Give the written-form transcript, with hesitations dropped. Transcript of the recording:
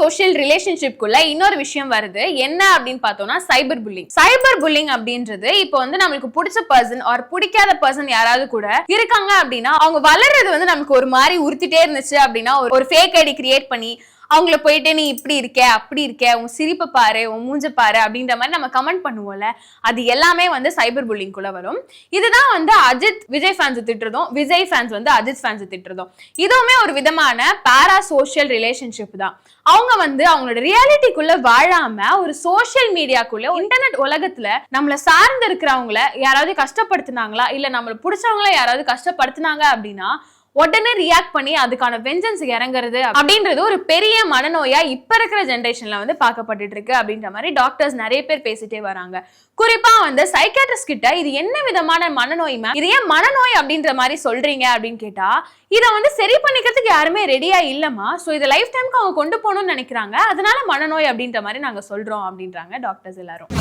Social ரிலேஷன்ஷிப்குள்ள இன்னொரு விஷயம் வருது. என்ன அப்படின்னு பார்த்தோம்னா சைபர் புல்லிங். சைபர் புல்லிங் அப்படின்றது இப்போ வந்து நம்மளுக்கு பிடிச்ச பர்சன் ஆர் பிடிக்காத பர்சன் யாராவது கூட இருக்காங்க அப்படின்னா அவங்க வளர்றது வந்து நமக்கு ஒரு மாதிரி உறுத்திட்டே இருந்துச்சு அப்படின்னா ஒரு ஃபேக் ஐடி கிரியேட் பண்ணி அவங்கள போயிட்டு நீ இப்படி இருக்க அப்படி இருக்க உன் சிரிப்பை பாரு உன் மூஞ்ச பாரு அப்படின்ற மாதிரி நம்ம கமெண்ட் பண்ணுவோம்ல, அது எல்லாமே வந்து சைபர் புல்லிங் குள்ள வரும். இதுதான் வந்து அஜித் விஜய் ஃபேன்ஸ் திட்டுறதும் விஜய் ஃபேன்ஸ் வந்து அஜித் ஃபேன்ஸ் திட்டுறதும் இதுவுமே ஒரு விதமான பாரா சோஷியல் ரிலேஷன்ஷிப் தான். அவங்க வந்து அவங்களோட ரியாலிட்டிக்குள்ள வாழாம ஒரு சோஷியல் மீடியாக்குள்ள இன்டர்நெட் உலகத்துல நம்மள சார்ந்து இருக்கிறவங்கள யாராவது கஷ்டப்படுத்தினாங்களா இல்ல நம்மள பிடிச்சவங்கள யாராவது கஷ்டப்படுத்தினாங்க அப்படின்னா உடனே ரியாக்ட் பண்ணி அதுக்கான வெஞ்சன்ஸ் இறங்குறது அப்படின்றது ஒரு பெரிய மனநோயா இப்ப இருக்கிற ஜெனரேஷன்ல வந்து பார்க்கப்பட்டு இருக்கு அப்படின்ற மாதிரி டாக்டர்ஸ் நிறைய பேர் பேசிட்டே வராங்க. குறிப்பா வந்து சைக்காட்ரிஸ்ட் கிட்ட இது என்ன விதமான மனநோய் மேம், இது ஏன் மனநோய் அப்படின்ற மாதிரி சொல்றீங்க அப்படின்னு கேட்டா இதை வந்து சரி பண்ணிக்கிறதுக்கு யாருமே ரெடியா இல்லமா, சோ இதை லைஃப் டைம்க்கு அவங்க கொண்டு போகணும்னு நினைக்கிறாங்க, அதனால மனநோய் அப்படின்ற மாதிரி நாங்க சொல்றோம் அப்படின்றாங்க டாக்டர்ஸ் எல்லாரும்.